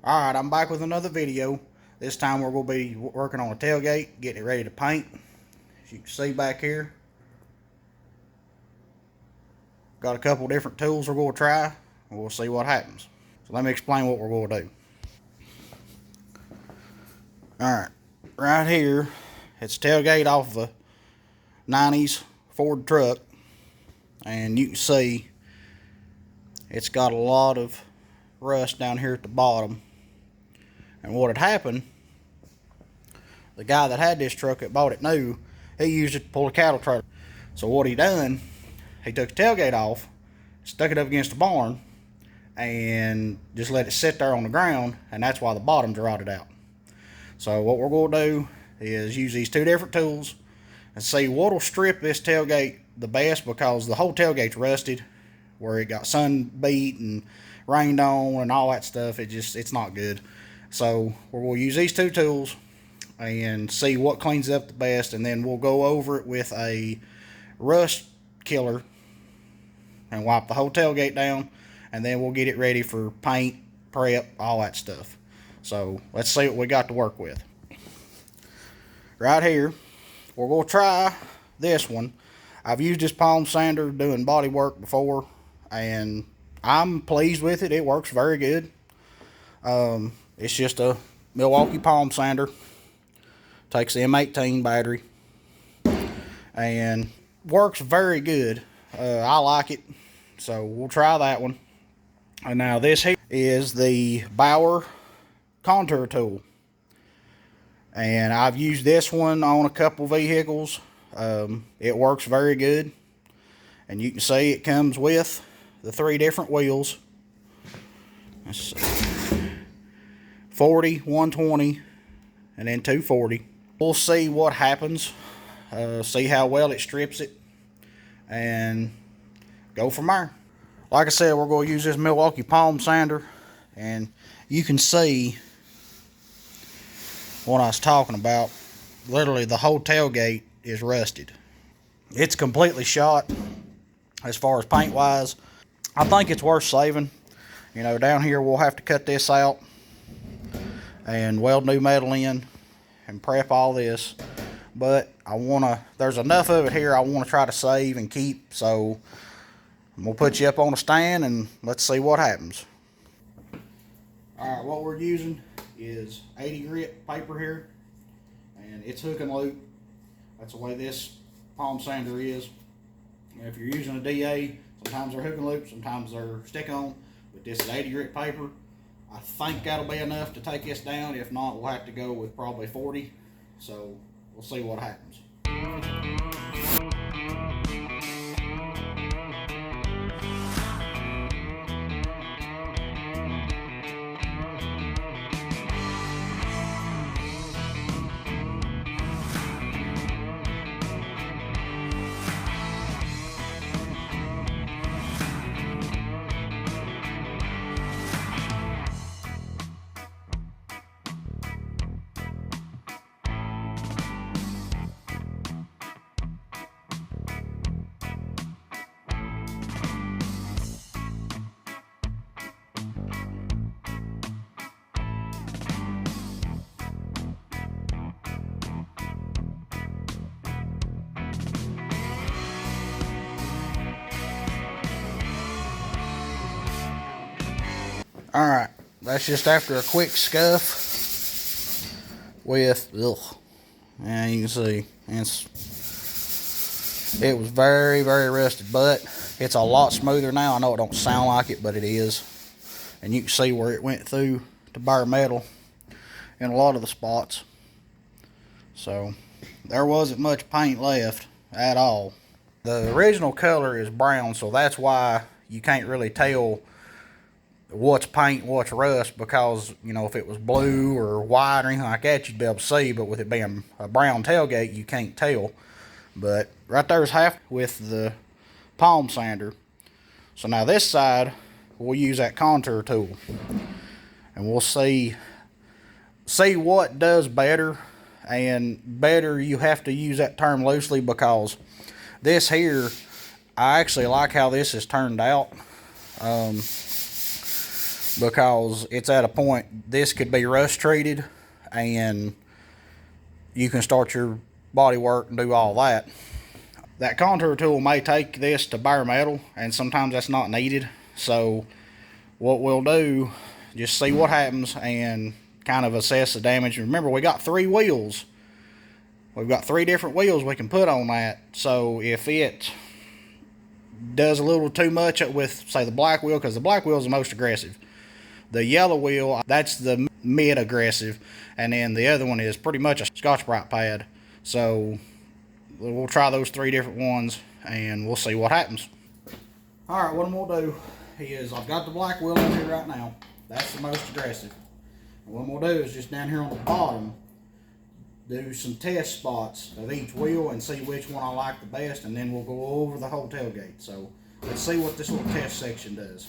Alright, I'm back with another video. This time we're going to be working on a tailgate, getting it ready to paint. As you can see back here, got a couple different tools we're going to try, and we'll see what happens. So let me explain what we're going to do. Alright, right here, it's a tailgate off of a 90s Ford truck, and you can see it's got a lot of rust down here at the bottom. And what had happened, the guy that had this truck that bought it new, he used it to pull a cattle trailer. So what he done, he took the tailgate off, stuck it up against the barn, and just let it sit there on the ground, and that's why the bottom's rotted out. So what we're going to do is use these two different tools and see what'll strip this tailgate the best, because the whole tailgate's rusted, where it got sun beat and rained on and all that stuff. It's not good. So we'll use these two tools and see what cleans up the best, and then we'll go over it with a rust killer and wipe the whole tailgate down, and then we'll get it ready for paint, prep, all that stuff. So let's see what we got to work with. Right here, we're going to try this one. I've used this palm sander doing body work before, and I'm pleased with it. It works very good. It's just a Milwaukee palm sander. Takes the M18 battery and works very good. I like it, so we'll try that one. And now this here is the Bauer contour tool, and I've used this one on a couple vehicles. It works very good, and you can see it comes with the 3 different wheels. Let's see. 40, 120, and then 240. We'll see what happens, see how well it strips it, and go from there. Like I said, we're going to use this Milwaukee palm sander, and you can see what I was talking about. Literally the whole tailgate is rusted. It's completely shot as far as paint wise. I think it's worth saving. You know, down here we'll have to cut this out and weld new metal in and prep all this, but there's enough of it here I want to try to save and keep. So I'm gonna put you up on a stand and let's see what happens. Alright, what we're using is 80 grit paper here, and it's hook and loop. That's the way this palm sander is. And if you're using a DA, sometimes they're hook and loop, sometimes they're stick on, but this is 80 grit paper. I think that'll be enough to take this down. If not, we'll have to go with probably 40. So we'll see what happens. Alright, that's just after a quick scuff with, and you can see, it was very, very rusted, but it's a lot smoother now. I know it don't sound like it, but it is. And you can see where it went through to bare metal in a lot of the spots. So there wasn't much paint left at all. The original color is brown, so that's why you can't really tell what's paint, what's rust, because, you know, if it was blue or white or anything like that, you'd be able to see, but with it being a brown tailgate, you can't tell. But right there's half with the palm sander. So now this side, we'll use that contour tool, and we'll see what does better. And better, you have to use that term loosely, because this here, I actually like how this has turned out. because it's at a point this could be rust treated and you can start your body work and do all that. That contour tool may take this to bare metal, and sometimes that's not needed. So what we'll do, just see what happens and kind of assess the damage. Remember, we got 3 wheels. We've got 3 different wheels we can put on that. So if it does a little too much with, say, the black wheel, because the black wheel is the most aggressive. The yellow wheel, that's the mid aggressive, and then the other one is pretty much a Scotch-Brite pad. So we'll try those 3 different ones and we'll see what happens. Alright, what I'm going to do is, I've got the black wheel in here right now. That's the most aggressive. And what I'm going to do is just down here on the bottom, do some test spots of each wheel and see which one I like the best, and then we'll go over the whole tailgate. So let's see what this little test section does.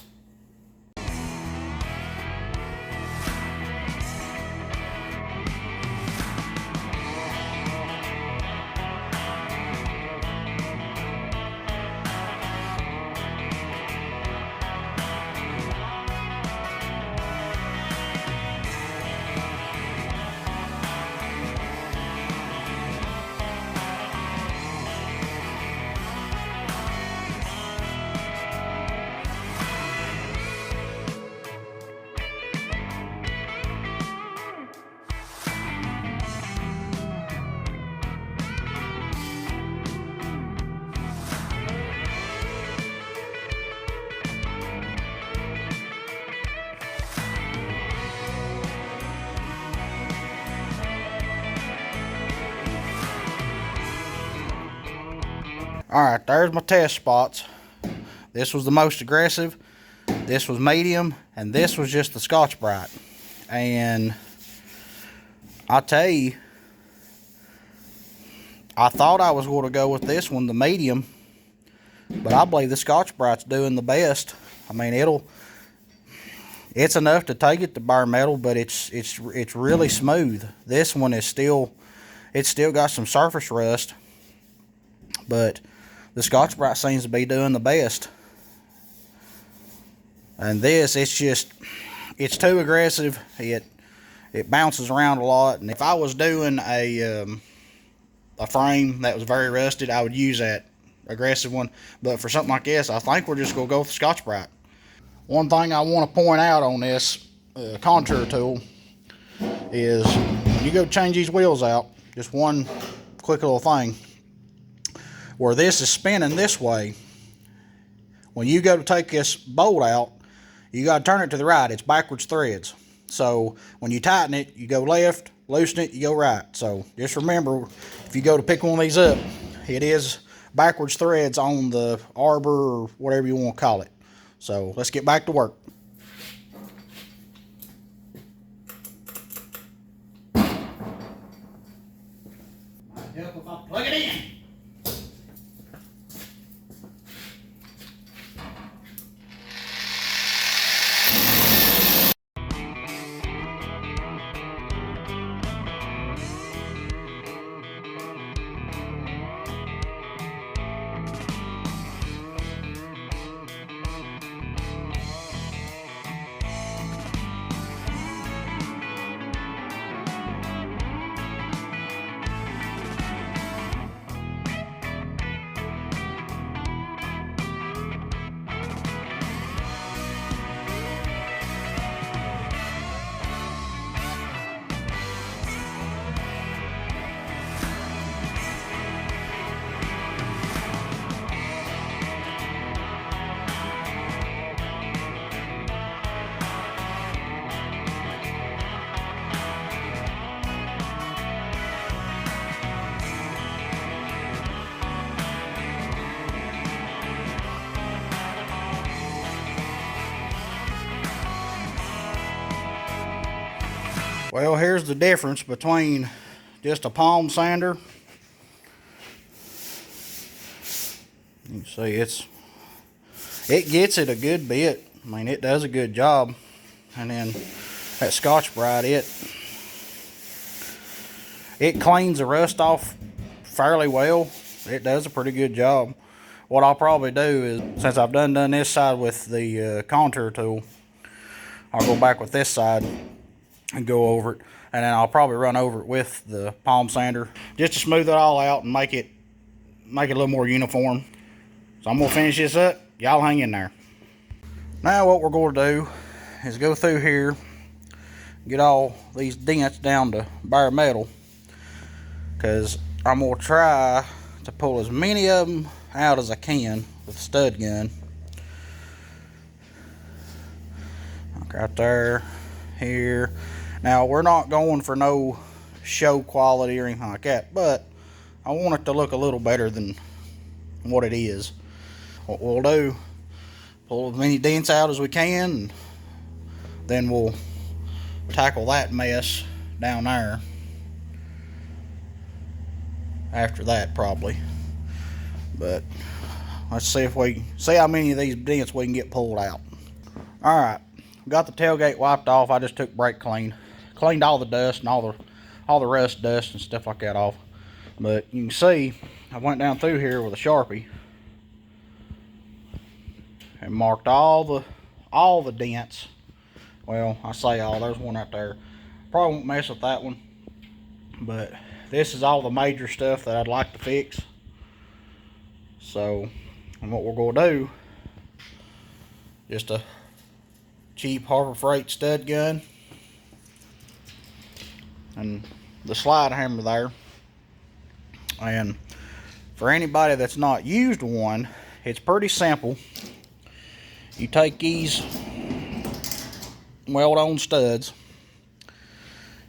Alright, there's my test spots. This was the most aggressive, this was medium, and this was just the Scotch-Brite. And I tell you, I thought I was going to go with this one, the medium, but I believe the Scotch-Brite's doing the best. I mean, it's enough to take it to bare metal, but it's really smooth. This one is it's still got some surface rust, but the Scotch-Brite seems to be doing the best. And this, it's too aggressive. It bounces around a lot. And if I was doing a frame that was very rusted, I would use that aggressive one. But for something like this, I think we're just going to go with the Scotch-Brite. One thing I want to point out on this contour tool is when you go change these wheels out, just one quick little thing. Where this is spinning this way, when you go to take this bolt out, you got to turn it to the right. It's backwards threads. So when you tighten it, you go left, loosen it, you go right. So just remember, if you go to pick one of these up, it is backwards threads on the arbor or whatever you want to call it. So let's get back to work. Might help if I plug it in. Well, here's the difference between just a palm sander. You can see it gets it a good bit. I mean, it does a good job. And then that Scotch-Brite, it cleans the rust off fairly well. It does a pretty good job. What I'll probably do is, since I've done this side with the contour tool, I'll go back with this side and go over it, and then I'll probably run over it with the palm sander just to smooth it all out and make it a little more uniform. So I'm gonna finish this up. Y'all hang in there. Now what we're going to do is go through here, get all these dents down to bare metal, because I'm gonna try to pull as many of them out as I can with a stud gun. Right there, here. Now we're not going for no show quality or anything like that, but I want it to look a little better than what it is. What we'll do, pull as many dents out as we can, and then we'll tackle that mess down there after that probably. But let's see how many of these dents we can get pulled out. All right. Got the tailgate wiped off. I just took brake cleaned all the dust and all the rust dust and stuff like that off. But you can see I went down through here with a Sharpie and marked all the dents. Well, I say all, there's one right there. Probably won't mess with that one, but this is all the major stuff that I'd like to fix. So, and what we're going to do, just a cheap Harbor Freight stud gun and the slide hammer there. And for anybody that's not used one, it's pretty simple. You take these weld-on studs,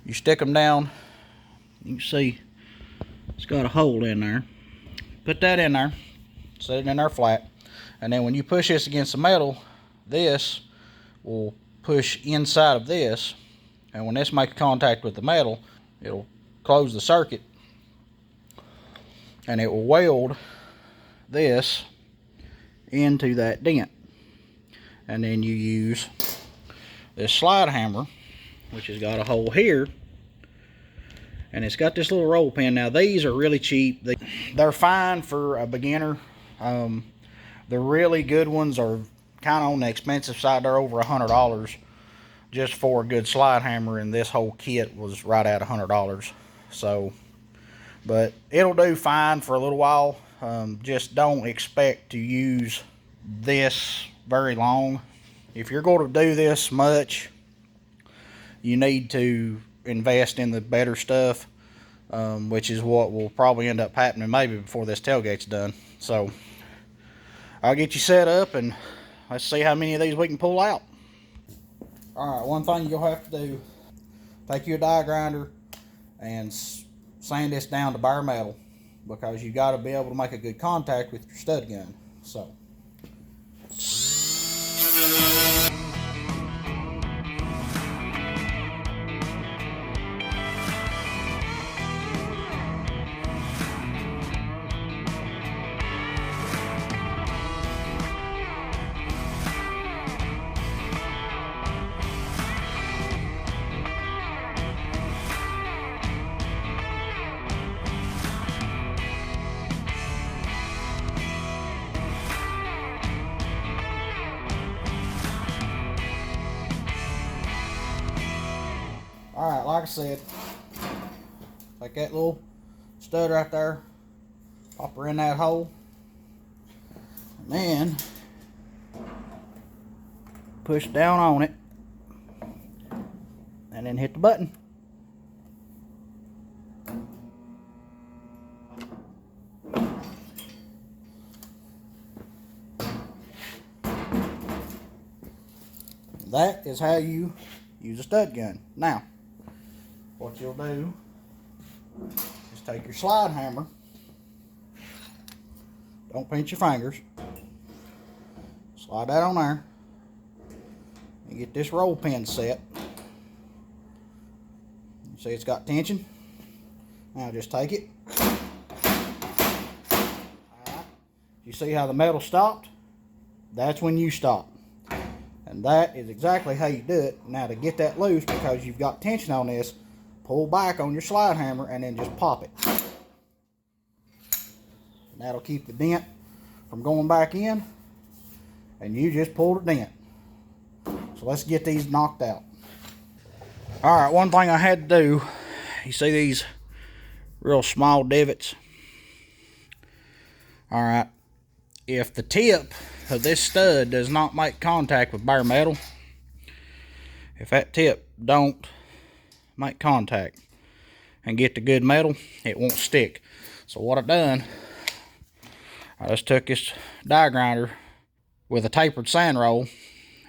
you stick them down. You can see it's got a hole in there. Put that in there, set it in there flat, and then when you push this against the metal, this will push inside of this, and when this makes contact with the metal, it'll close the circuit and it will weld this into that dent. And then you use this slide hammer, which has got a hole here, and it's got this little roll pin. Now these are really cheap. They're fine for a beginner. The really good ones are kind of on the expensive side. They're over $100 just for a good slide hammer, and this whole kit was right at $100. So, but it'll do fine for a little while. Just don't expect to use this very long. If you're going to do this much, you need to invest in the better stuff, which is what will probably end up happening maybe before this tailgate's done. So I'll get you set up and let's see how many of these we can pull out. Alright, one thing you'll have to do, take your die grinder and sand this down to bare metal, because you got to be able to make a good contact with your stud gun. So alright, like I said, take that little stud right there, pop her in that hole, and then push down on it, and then hit the button. That is how you use a stud gun. Now, what you'll do is take your slide hammer, don't pinch your fingers, slide that on there, and get this roll pin set. You see it's got tension. Now just take it. Alright. You see how the metal stopped? That's when you stop. And that is exactly how you do it. Now to get that loose, because you've got tension on this, pull back on your slide hammer and then just pop it. And that'll keep the dent from going back in, and you just pulled a dent. So let's get these knocked out. Alright, one thing I had to do, you see these real small divots? Alright, if the tip of this stud does not make contact with bare metal, if that tip don't make contact and get the good metal, it won't stick. So what I done, I just took this die grinder with a tapered sand roll,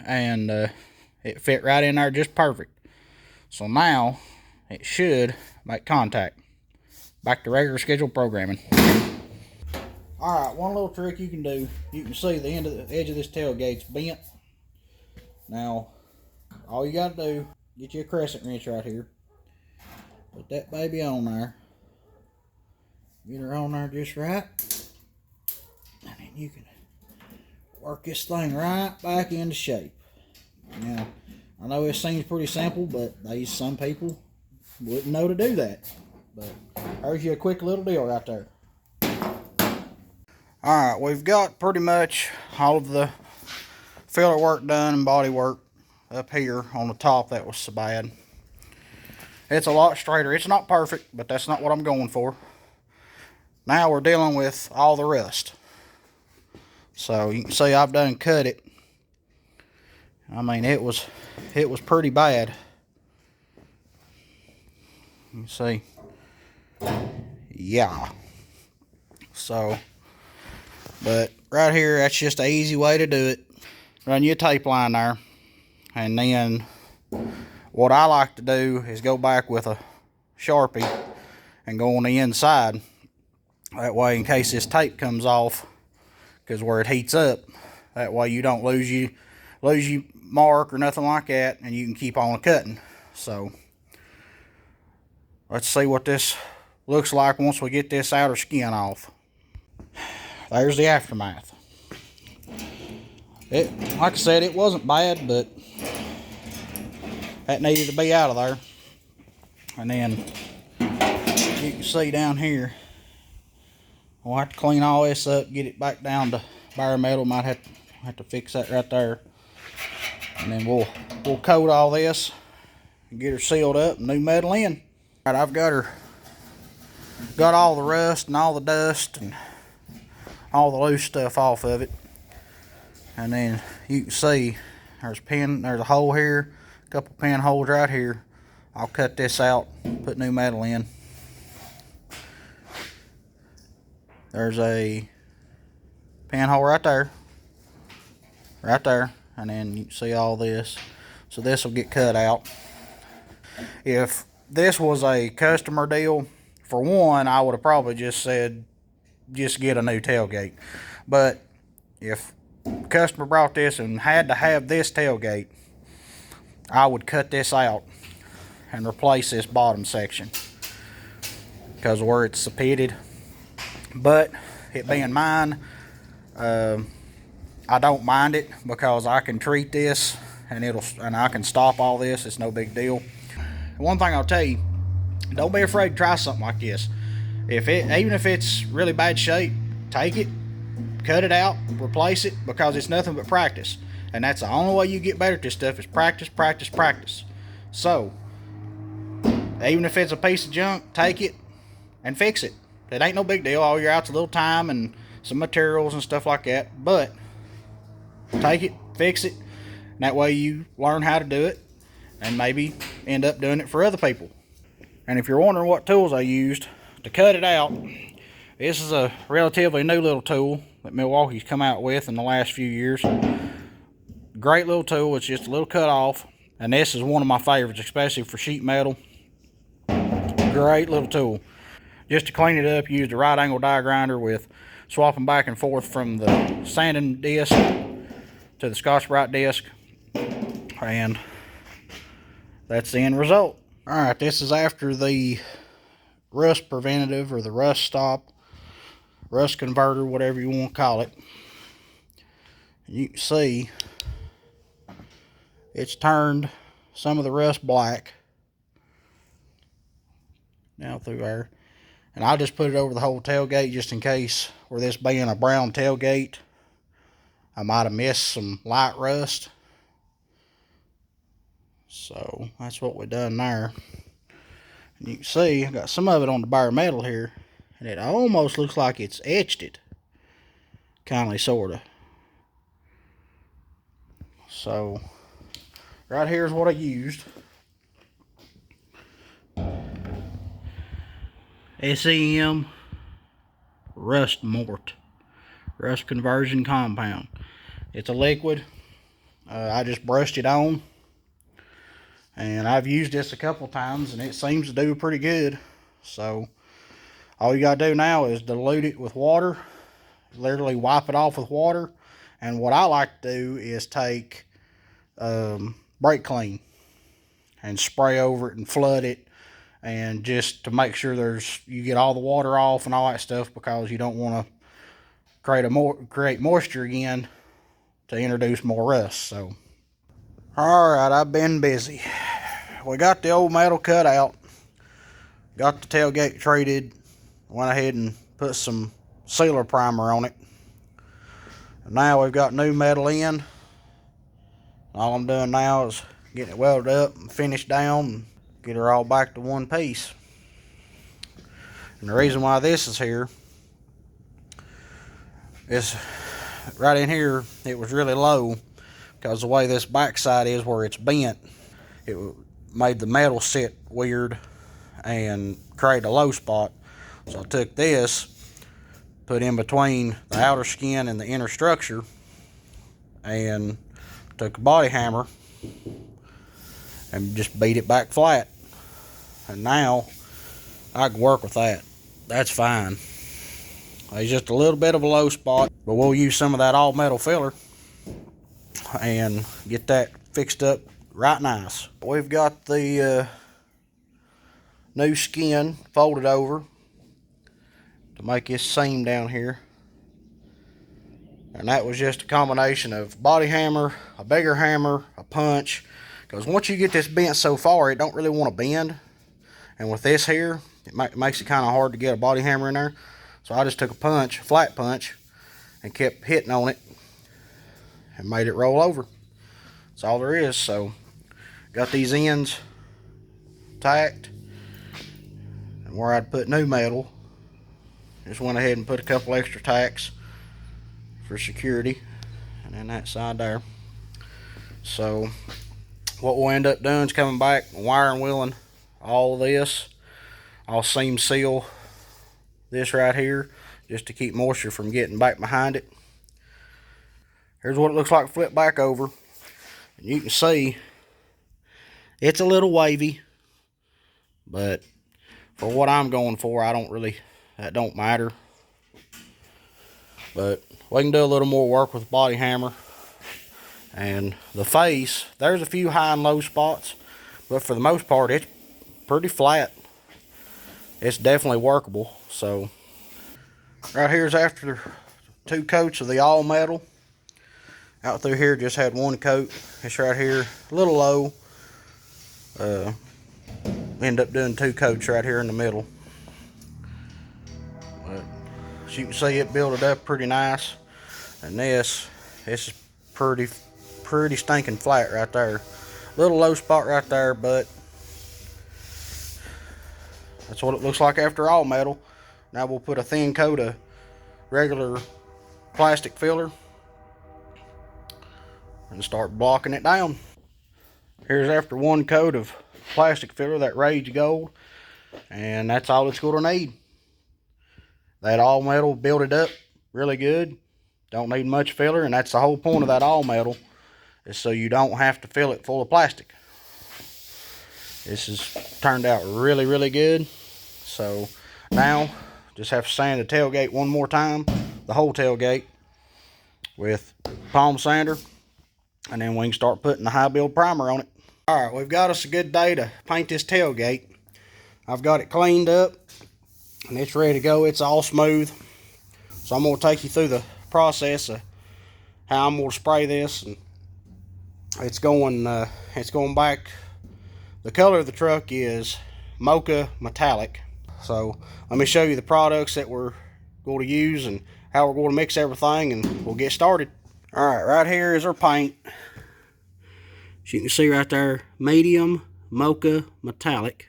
and it fit right in there just perfect. So now it should make contact. Back to regular scheduled programming. Alright, one little trick you can do. You can see the edge of this tailgate's bent. Now, all you gotta do, get you a crescent wrench right here. Put that baby on there. Get her on there just right. And then you can work this thing right back into shape. Now, I know it seems pretty simple, but some people wouldn't know to do that. But there's you a quick little deal right there. Alright, we've got pretty much all of the filler work done and body work up here on the top that was so bad. It's a lot straighter. It's not perfect, but that's not what I'm going for. Now we're dealing with all the rust. So you can see I've done cut it. I mean, it was pretty bad. You can see. Yeah. So, but right here, that's just an easy way to do it. Run you a tape line there. And then what I like to do is go back with a Sharpie and go on the inside. That way, in case this tape comes off, because where it heats up, that way you don't lose your mark or nothing like that, and you can keep on cutting. So let's see what this looks like once we get this outer skin off. There's the aftermath. Like I said, it wasn't bad, but that needed to be out of there. And then you can see down here, we'll have to clean all this up, get it back down to bare metal. Might have to fix that right there. And then we'll coat all this and get her sealed up and new metal in. All right, I've got all the rust and all the dust and all the loose stuff off of it. And then you can see there's a hole here, a couple pin holes right here. I'll cut this out, put new metal in. There's a pinhole right there, and then you can see all this. So this will get cut out. If this was a customer deal, for one, I would have probably just said, just get a new tailgate. But if the customer brought this and had to have this tailgate, I would cut this out and replace this bottom section, because where it's so pitted. But it being mine, I don't mind it, because I can treat this and I can stop all this. It's no big deal. One thing I'll tell you, don't be afraid to try something like this. Even if it's really bad shape, take it, cut it out, replace it, because it's nothing but practice. And that's the only way you get better at this stuff, is practice, practice, practice. So, even if it's a piece of junk, take it and fix it. It ain't no big deal. All you're out's a little time and some materials and stuff like that. But take it, fix it, and that way you learn how to do it and maybe end up doing it for other people. And if you're wondering what tools I used to cut it out, this is a relatively new little tool that Milwaukee's come out with in the last few years. Great little tool. It's just a little cut off, and this is one of my favorites, especially for sheet metal. Great little tool. Just to clean it up, use the right angle die grinder with swapping back and forth from the sanding disc to the Scotch-Brite disc, and that's the end result. Alright, this is after the rust preventative, or the rust stop, rust converter, whatever you want to call it. You can see it's turned some of the rust black now through there. And I'll just put it over the whole tailgate, just in case, where this being a brown tailgate, I might have missed some light rust. So that's what we done there. And you can see I got some of it on the bare metal here, and it almost looks like it's etched it, kindly, sorta. So right here is what I used. SEM rust mort, rust conversion compound. It's a liquid. I just brushed it on, and I've used this a couple times, and it seems to do pretty good. So all you gotta do now is dilute it with water, literally wipe it off with water. And what I like to do is take brake clean and spray over it and flood it, and just to make sure you get all the water off and all that stuff, because you don't want to create moisture again to introduce more rust. So alright, I've been busy. We got the old metal cut out, got the tailgate treated, went ahead and put some sealer primer on it. And now we've got new metal in. All I'm doing now is getting it welded up and finished down and get her all back to one piece. And the reason why this is here is right in here, it was really low, because the way this backside is where it's bent, it made the metal sit weird and create a low spot. So I took this, put in between the outer skin and the inner structure, and took a body hammer and just beat it back flat. And now I can work with that. That's fine. There's just a little bit of a low spot, but we'll use some of that all metal filler and get that fixed up right nice. We've got the new skin folded over to make this seam down here, and that was just a combination of body hammer, a bigger hammer, a punch, because once you get this bent so far, it don't really want to bend, and with this here, it makes it kind of hard to get a body hammer in there. So I just took a punch, flat punch, and kept hitting on it and made it roll over. That's all there is. So got these ends tacked, and where I'd put new metal, just went ahead and put a couple extra tacks for security, and then that side there. So what we'll end up doing is coming back, wiring wheeling all of this. I'll seam seal this right here just to keep moisture from getting back behind it. Here's what it looks like flip back over, and you can see it's a little wavy, but for what I'm going for, that don't matter. But we can do a little more work with body hammer. And the face, there's a few high and low spots, but for the most part it's pretty flat. It's definitely workable. So right here's after 2 coats of the all metal. Out through here just had 1 coat. It's right here a little low. End up doing 2 coats right here in the middle. But as you can see, it built it up pretty nice. And this is pretty stinking flat right there. Little low spot right there, but that's what it looks like after all metal. Now we'll put a thin coat of regular plastic filler and start blocking it down. Here's after 1 coat of plastic filler, that Rage Gold, and that's all it's going to need. That all metal built it up really good. Don't need much filler, and that's the whole point of that all metal, is so you don't have to fill it full of plastic. This has turned out really, really good. So now just have to sand the tailgate one more time, the whole tailgate, with palm sander, and then we can start putting the high build primer on it. Alright, we've got us a good day to paint this tailgate. I've got it cleaned up and it's ready to go. It's all smooth. So I'm going to take you through the process of how I'm going to spray this. And it's going back. The color of the truck is mocha metallic. So let me show you the products that we're going to use and how we're going to mix everything, and we'll get started. Alright, right here is our paint. As you can see right there, medium, mocha, metallic.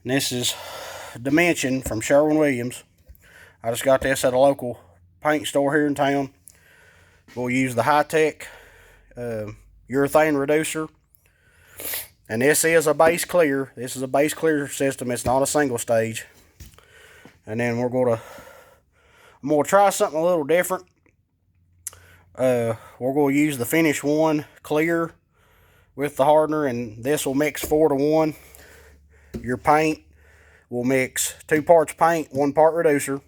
And this is Dimension from Sherwin-Williams. I just got this at a local paint store here in town. We'll use the high-tech urethane reducer. And this is a base clear. This is a base clear system. It's not a single stage. And then I'm going to try something a little different. We're going to use the Finish 1 clear with the hardener, and this will mix 4-to-1. Your paint will mix 2 parts paint, 1 part reducer.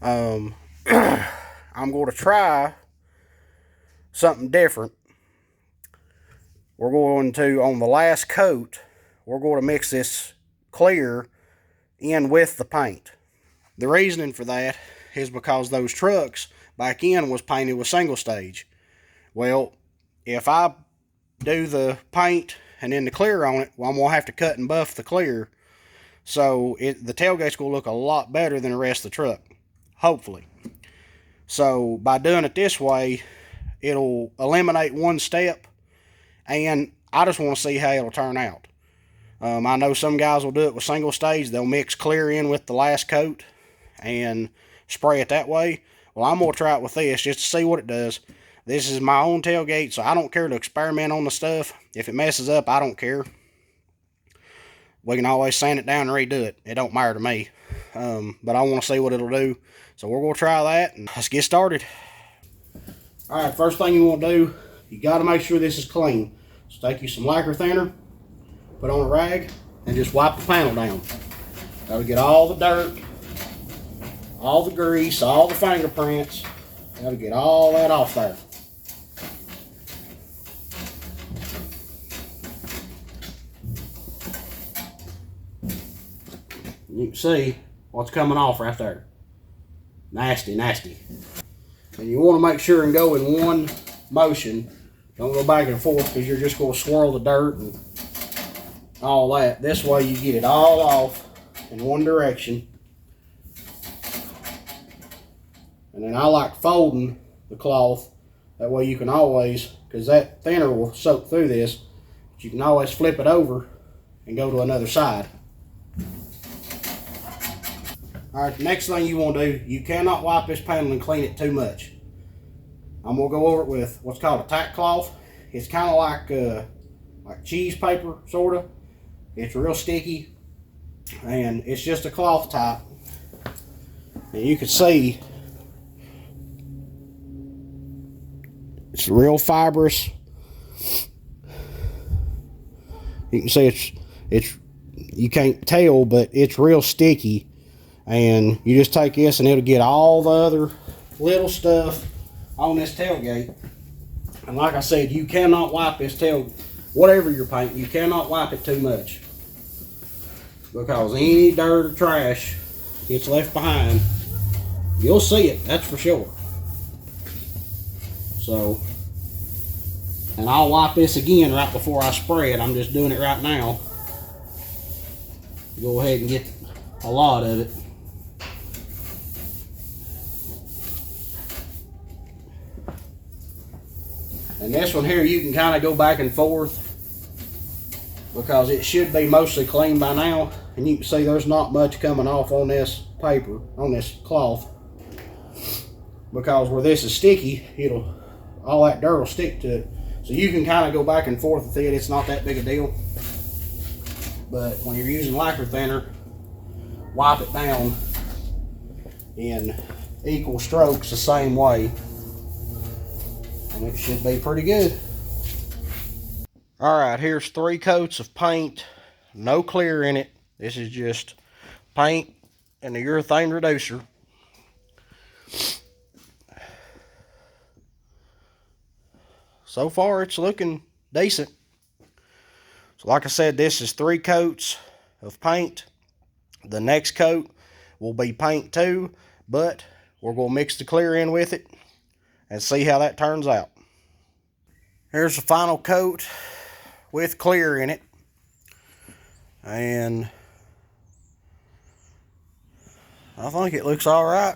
I'm going to try something different. We're going to, on the last coat, we're going to mix this clear in with the paint. The reasoning for that is because those trucks back in was painted with single stage. Well, if I do the paint and then the clear on it, well, I'm going to have to cut and buff the clear. So the tailgate's going to look a lot better than the rest of the truck, hopefully. So by doing it this way, it'll eliminate one step, and I just want to see how it'll turn out. I know some guys will do it with single stage. They'll mix clear in with the last coat and spray it that way. Well, I'm going to try it with this just to see what it does. This is my own tailgate, so I don't care to experiment on the stuff. If it messes up, I don't care. We can always sand it down and redo it. It don't matter to me. But I want to see what it'll do. So we're going to try that, and let's get started. Alright, first thing you want to do, you got to make sure this is clean. So take you some lacquer thinner, put on a rag, and just wipe the panel down. That'll get all the dirt, all the grease, all the fingerprints. That'll get all that off there. You can see what's coming off right there. Nasty, nasty. And you want to make sure and go in one motion. Don't go back and forth, because you're just going to swirl the dirt and all that. This way you get it all off in one direction. And then I like folding the cloth. That way you can always, because that thinner will soak through this, but you can always flip it over and go to another side. Alright, the next thing you want to do, you cannot wipe this panel and clean it too much. I'm going to go over it with what's called a tack cloth. It's kind of like cheese paper, sort of. It's real sticky, and it's just a cloth type. And you can see it's real fibrous. You can see it's you can't tell, but it's real sticky. And you just take this and it'll get all the other little stuff on this tailgate. And like I said, you cannot wipe this whatever you're painting, you cannot wipe it too much, because any dirt or trash gets left behind. You'll see it, that's for sure. So, and I'll wipe this again right before I spray it. I'm just doing it right now. Go ahead and get a lot of it. And this one here, you can kind of go back and forth, because it should be mostly clean by now. And you can see there's not much coming off on this paper, on this cloth, because where this is sticky, all that dirt will stick to it. So you can kind of go back and forth with it. It's not that big a deal. But when you're using lacquer thinner, wipe it down in equal strokes the same way, and it should be pretty good. Alright, here's 3 coats of paint, no clear in it. This is just paint and the urethane reducer. So far it's looking decent. So like I said, this is 3 coats of paint. The next coat will be paint too, but we're going to mix the clear in with it and see how that turns out. Here's the final coat with clear in it. And I think it looks all right.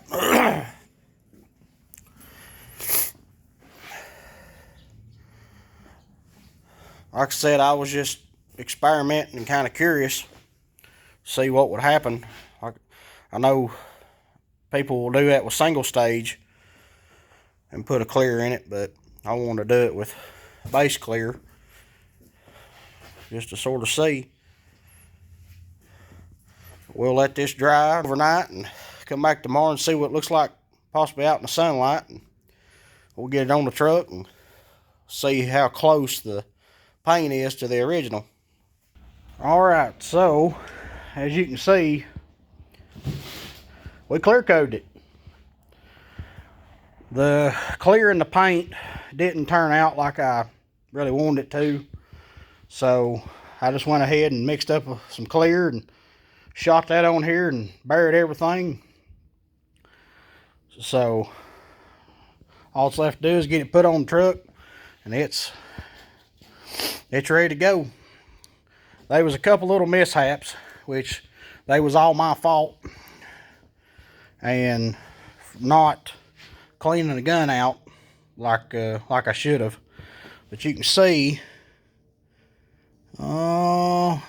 Like I said, I was just experimenting and kind of curious, see what would happen. I know people will do that with single stage and put a clear in it, but I want to do it with base clear just to sort of see. We'll let this dry overnight and come back tomorrow and see what it looks like possibly out in the sunlight, and we'll get it on the truck and see how close the paint is to the original. Alright, so as you can see, we clear coated it. The clear in the paint didn't turn out like I really wanted it to, so I just went ahead and mixed up some clear and shot that on here and buried everything. So all it's left to do is get it put on the truck, and it's ready to go. There was a couple little mishaps, which they was all my fault, and not cleaning the gun out like I should have. But you can see, little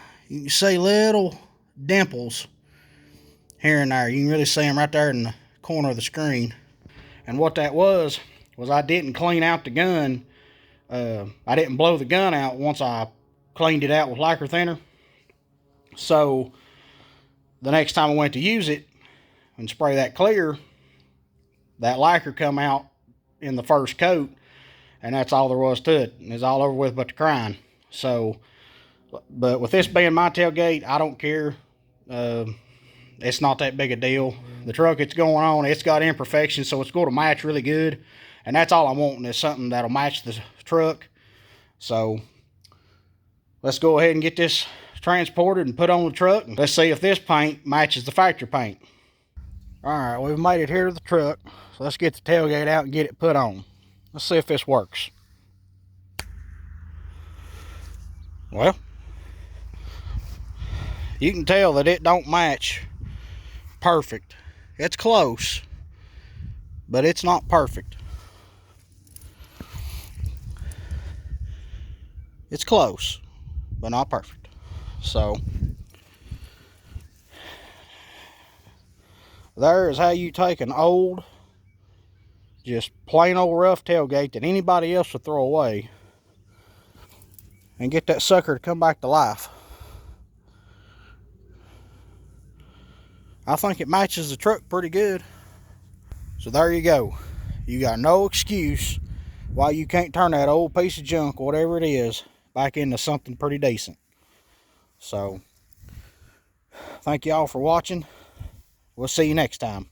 dimples here and there. You can really see them right there in the corner of the screen. And what that was I didn't clean out the gun. I didn't blow the gun out once I cleaned it out with lacquer thinner. So the next time I went to use it and spray that clear, that lacquer come out in the first coat, and that's all there was to it. It's all over with but the crying. So, but with this being my tailgate, I don't care. It's not that big a deal. The truck it's going on, it's got imperfections, so it's going to match really good. And that's all I'm wanting, is something that'll match the truck. So let's go ahead and get this transported and put on the truck. And let's see if this paint matches the factory paint. Alright, we've made it here to the truck. So let's get the tailgate out and get it put on. Let's see if this works. Well, you can tell that it don't match perfect. It's close, but it's not perfect. It's close, but not perfect. So there is how you take an old, just plain old rough tailgate that anybody else would throw away and get that sucker to come back to life. I think it matches the truck pretty good. So there you go. You got no excuse why you can't turn that old piece of junk, whatever it is, back into something pretty decent. So thank y'all for watching. We'll see you next time.